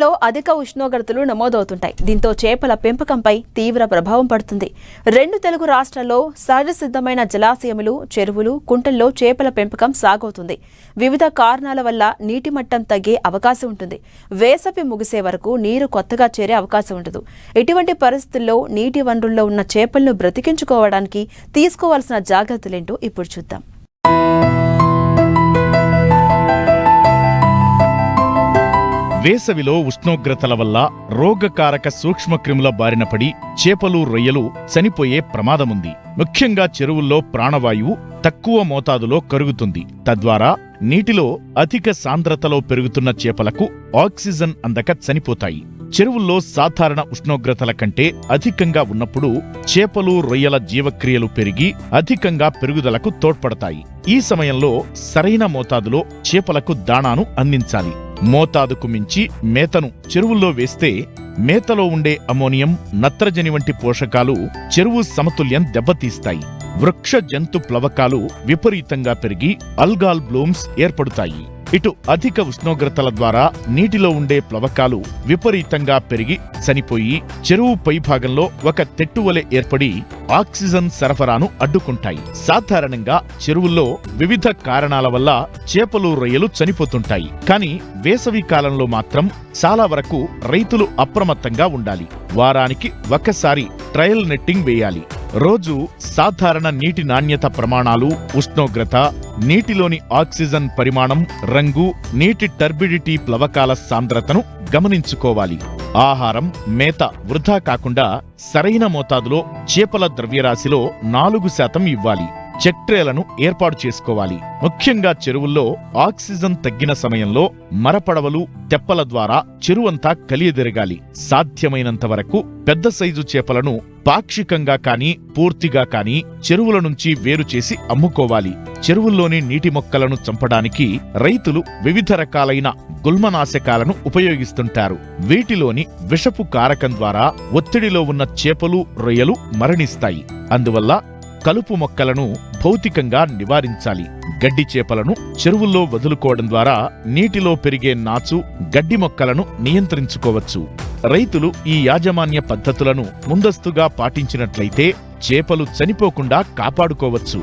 లో అధిక ఉష్ణోగ్రతలు నమోదవుతుంటాయి. దీంతో చేపల పెంపకంపై తీవ్ర ప్రభావం పడుతుంది. 2 తెలుగు రాష్ట్రాల్లో సహజ సిద్ధమైన జలాశయములు, చెరువులు, కుంటల్లో చేపల పెంపకం సాగవుతుంది. వివిధ కారణాల వల్ల నీటి మట్టం తగ్గే అవకాశం ఉంటుంది. వేసవి ముగిసే వరకు నీరు కొత్తగా చేరే అవకాశం ఉండదు. ఇటువంటి పరిస్థితుల్లో నీటి వనరుల్లో ఉన్న చేపలను బ్రతికించుకోవడానికి తీసుకోవాల్సిన జాగ్రత్తలేంటో ఇప్పుడు చూద్దాం. వేసవిలో ఉష్ణోగ్రతల వల్ల రోగకారక సూక్ష్మక్రిముల బారిన పడి చేపలు, రొయ్యలు చనిపోయే ప్రమాదముంది. ముఖ్యంగా చెరువుల్లో ప్రాణవాయువు తక్కువ మోతాదులో కరుగుతుంది. తద్వారా నీటిలో అధిక సాంద్రతలో పెరుగుతున్న చేపలకు ఆక్సిజన్ అందక చనిపోతాయి. చెరువుల్లో సాధారణ ఉష్ణోగ్రతల కంటే అధికంగా ఉన్నప్పుడు చేపలు, రొయ్యల జీవక్రియలు పెరిగి అధికంగా పెరుగుదలకు తోడ్పడతాయి. ఈ సమయంలో సరైన మోతాదులో చేపలకు దాణాను అందించాలి. మోతాదుకు మించి మేతను చెరువుల్లో వేస్తే మేతలో ఉండే అమోనియం, నత్రజని వంటి పోషకాలు చెరువు సమతుల్యం దెబ్బతీస్తాయి. వృక్ష జంతు ప్లవకాలు విపరీతంగా పెరిగి అల్గాల్ బ్లూమ్స్ ఏర్పడుతాయి. ఇటు అధిక ఉష్ణోగ్రతల ద్వారా నీటిలో ఉండే ప్లవకాలు విపరీతంగా పెరిగి చనిపోయి చెరువు పైభాగంలో ఒక తెట్టువలె ఏర్పడి ఆక్సిజన్ సరఫరాను అడ్డుకుంటాయి. సాధారణంగా చెరువుల్లో వివిధ కారణాల వల్ల చేపలు, రొయ్యలు చనిపోతుంటాయి. కానీ వేసవి కాలంలో మాత్రం చాలా వరకు రైతులు అప్రమత్తంగా ఉండాలి. వారానికి ఒకసారి ట్రయల్ నెట్టింగ్ వేయాలి. రోజు సాధారణ నీటి నాణ్యత ప్రమాణాలు, ఉష్ణోగ్రత, నీటిలోని ఆక్సిజన్ పరిమాణం, రంగు, నీటి టర్బిడిటీ, ప్లవకాల సాంద్రతను గమనించుకోవాలి. ఆహారం, మేత వృధా కాకుండా సరైన మోతాదులో చేపల ద్రవ్యరాశిలో 4% ఇవ్వాలి. చెక్ ట్రేలను ఏర్పాటు చేసుకోవాలి. ముఖ్యంగా చెరువుల్లో ఆక్సిజన్ తగ్గిన సమయంలో మరపడవలు, తెప్పల ద్వారా చెరువంతా కలియదిరగాలి. సాధ్యమైనంత వరకు పెద్ద సైజు చేపలను పాక్షికంగా కానీ పూర్తిగా కానీ చెరువుల నుంచి వేరు చేసి అమ్ముకోవాలి. చెరువుల్లోని నీటి మొక్కలను చంపడానికి రైతులు వివిధ రకాలైన గుల్మనాశకాలను ఉపయోగిస్తుంటారు. వీటిలోని విషపు కారకం ద్వారా ఒత్తిడిలో ఉన్న చేపలు, రొయ్యలు మరణిస్తాయి. అందువల్ల కలుపు మొక్కలను భౌతికంగా నివారించాలి. గడ్డి చేపలను చెరువుల్లో వదులుకోవడం ద్వారా నీటిలో పెరిగే నాచు, గడ్డి మొక్కలను నియంత్రించుకోవచ్చు. రైతులు ఈ యాజమాన్య పద్ధతులను ముందస్తుగా పాటించినట్లయితే చేపలు చనిపోకుండా కాపాడుకోవచ్చు.